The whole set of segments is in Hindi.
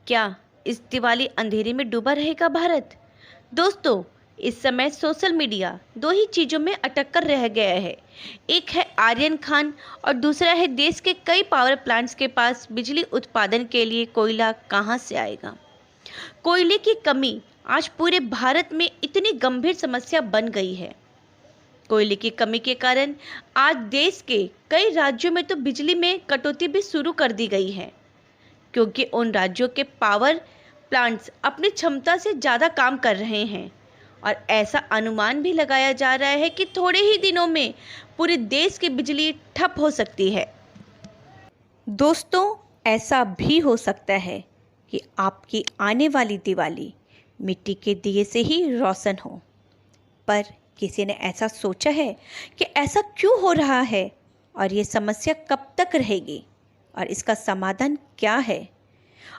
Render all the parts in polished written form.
क्या इस दिवाली अंधेरे में डूबा रहेगा भारत? दोस्तों, इस समय सोशल मीडिया दो ही चीजों में अटक कर रह गया है। एक है आर्यन खान और दूसरा है देश के कई पावर प्लांट्स के पास बिजली उत्पादन के लिए कोयला कहां से आएगा। कोयले की कमी आज पूरे भारत में इतनी गंभीर समस्या बन गई है। कोयले की कमी के कारण आज देश के कई राज्यों में तो बिजली में कटौती भी शुरू कर दी गई है, क्योंकि उन राज्यों के पावर प्लांट्स अपनी क्षमता से ज़्यादा काम कर रहे हैं और ऐसा अनुमान भी लगाया जा रहा है कि थोड़े ही दिनों में पूरे देश की बिजली ठप हो सकती है। दोस्तों, ऐसा भी हो सकता है कि आपकी आने वाली दिवाली मिट्टी के दिए से ही रोशन हो, पर किसी ने ऐसा सोचा है कि ऐसा क्यों हो रहा है और ये समस्या कब तक रहेगी और इसका समाधान क्या है?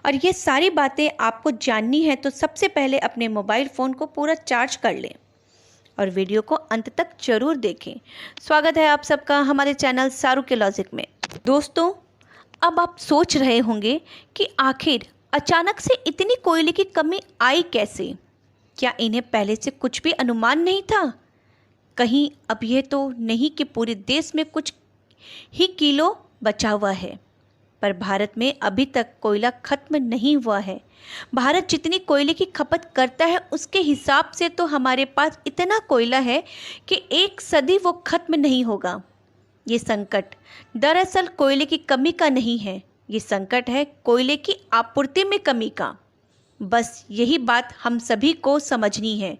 और ये सारी बातें आपको जाननी है तो सबसे पहले अपने मोबाइल फ़ोन को पूरा चार्ज कर लें और वीडियो को अंत तक जरूर देखें। स्वागत है आप सबका हमारे चैनल सारू के लॉजिक में। दोस्तों, अब आप सोच रहे होंगे कि आखिर अचानक से इतनी कोयले की कमी आई कैसे? क्या इन्हें पहले से कुछ भी अनुमान नहीं था? कहीं अब यह तो नहीं कि पूरे देश में कुछ ही किलो बचा हुआ है, पर भारत में अभी तक कोयला खत्म नहीं हुआ है। भारत जितनी कोयले की खपत करता है उसके हिसाब से तो हमारे पास इतना कोयला है कि एक सदी वो खत्म नहीं होगा। ये संकट दरअसल कोयले की कमी का नहीं है, ये संकट है कोयले की आपूर्ति में कमी का। बस यही बात हम सभी को समझनी है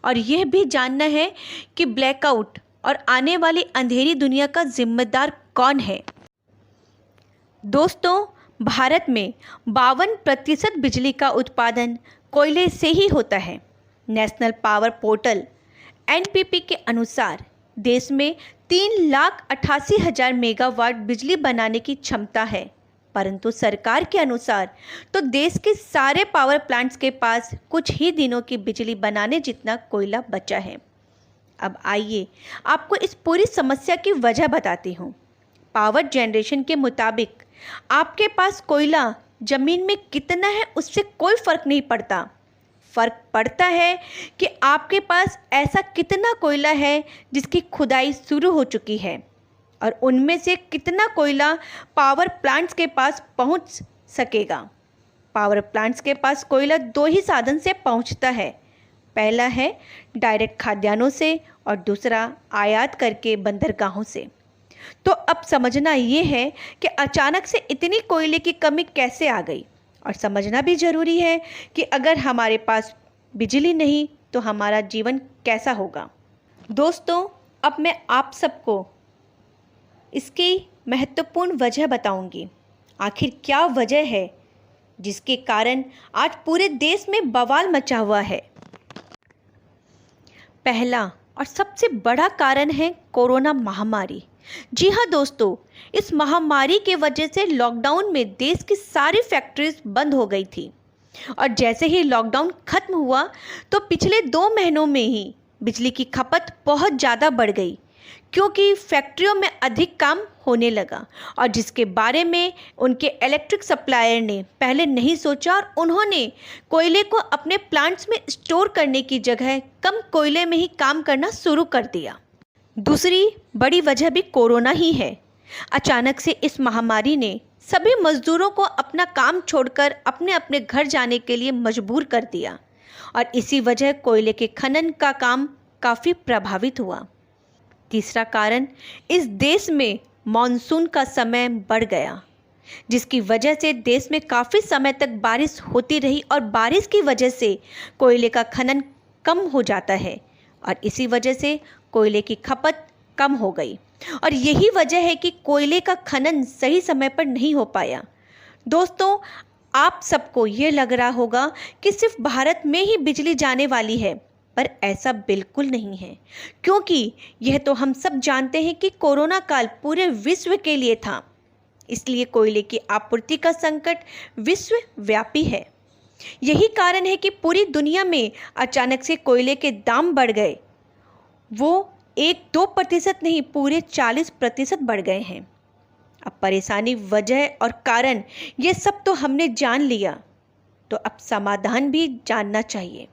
और यह भी जानना है कि ब्लैकआउट और आने वाली अंधेरी दुनिया का जिम्मेदार कौन है। दोस्तों, भारत में 52% बिजली का उत्पादन कोयले से ही होता है। नेशनल पावर पोर्टल एनपीपी के अनुसार देश में 3,88,000 मेगावाट बिजली बनाने की क्षमता है, परंतु सरकार के अनुसार तो देश के सारे पावर प्लांट्स के पास कुछ ही दिनों की बिजली बनाने जितना कोयला बचा है। अब आइए आपको इस पूरी समस्या की वजह बताती हूँ। पावर जनरेशन के मुताबिक आपके पास कोयला जमीन में कितना है उससे कोई फर्क नहीं पड़ता। फर्क पड़ता है कि आपके पास ऐसा कितना कोयला है जिसकी खुदाई शुरू हो चुकी है और उनमें से कितना कोयला पावर प्लांट्स के पास पहुंच सकेगा। पावर प्लांट्स के पास कोयला दो ही साधन से पहुंचता है। पहला है डायरेक्ट खाद्यान्नों से और दूसरा आयात करके बंदरगाहों से। तो अब समझना ये है कि अचानक से इतनी कोयले की कमी कैसे आ गई, और समझना भी ज़रूरी है कि अगर हमारे पास बिजली नहीं तो हमारा जीवन कैसा होगा। दोस्तों, अब मैं आप सबको इसकी महत्वपूर्ण वजह बताऊंगी। आखिर क्या वजह है जिसके कारण आज पूरे देश में बवाल मचा हुआ है। पहला और सबसे बड़ा कारण है कोरोना महामारी। जी हाँ दोस्तों, इस महामारी के वजह से लॉकडाउन में देश की सारी फैक्ट्रीज बंद हो गई थी और जैसे ही लॉकडाउन खत्म हुआ तो पिछले 2 महीनों में ही बिजली की खपत बहुत ज़्यादा बढ़ गई, क्योंकि फैक्ट्रियों में अधिक काम होने लगा और जिसके बारे में उनके इलेक्ट्रिक सप्लायर ने पहले नहीं सोचा और उन्होंने कोयले को अपने प्लांट्स में स्टोर करने की जगह कम कोयले में ही काम करना शुरू कर दिया। दूसरी बड़ी वजह भी कोरोना ही है। अचानक से इस महामारी ने सभी मजदूरों को अपना काम छोड़कर अपने अपने घर जाने के लिए मजबूर कर दिया और इसी वजह कोयले के खनन का काम काफ़ी प्रभावित हुआ। तीसरा कारण, इस देश में मॉनसून का समय बढ़ गया, जिसकी वजह से देश में काफ़ी समय तक बारिश होती रही और बारिश की वजह से कोयले का खनन कम हो जाता है और इसी वजह से कोयले की खपत कम हो गई और यही वजह है कि कोयले का खनन सही समय पर नहीं हो पाया। दोस्तों, आप सबको ये लग रहा होगा कि सिर्फ भारत में ही बिजली जाने वाली है, पर ऐसा बिल्कुल नहीं है, क्योंकि यह तो हम सब जानते हैं कि कोरोना काल पूरे विश्व के लिए था। इसलिए कोयले की आपूर्ति का संकट विश्वव्यापी है। यही कारण है कि पूरी दुनिया में अचानक से कोयले के दाम बढ़ गए। वो 1-2% नहीं, पूरे 40% बढ़ गए हैं। अब परेशानी, वजह और कारण ये सब तो हमने जान लिया, तो अब समाधान भी जानना चाहिए।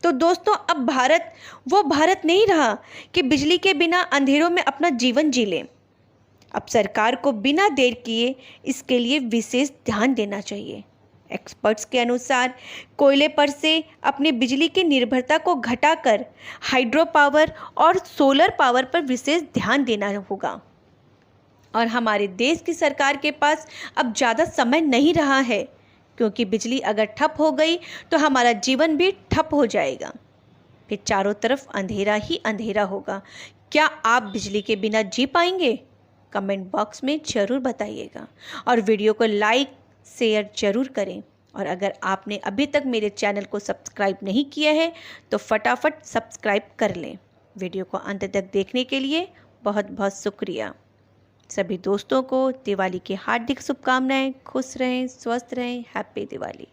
तो दोस्तों, अब भारत वो भारत नहीं रहा कि बिजली के बिना अंधेरों में अपना जीवन जी लें। अब सरकार को बिना देर किए इसके लिए विशेष ध्यान देना चाहिए। एक्सपर्ट्स के अनुसार कोयले पर से अपनी बिजली की निर्भरता को घटाकर हाइड्रो पावर और सोलर पावर पर विशेष ध्यान देना होगा। और हमारे देश की सरकार के पास अब ज़्यादा समय नहीं रहा है, क्योंकि बिजली अगर ठप हो गई तो हमारा जीवन भी ठप हो जाएगा। फिर चारों तरफ अंधेरा ही अंधेरा होगा। क्या आप बिजली के बिना जी पाएंगे? कमेंट बॉक्स में ज़रूर बताइएगा और वीडियो को लाइक शेयर ज़रूर करें। और अगर आपने अभी तक मेरे चैनल को सब्सक्राइब नहीं किया है तो फटाफट सब्सक्राइब कर लें। वीडियो को अंत तक देखने के लिए बहुत बहुत शुक्रिया। सभी दोस्तों को दिवाली की हार्दिक शुभकामनाएं। खुश रहें, स्वस्थ रहें। हैप्पी दिवाली।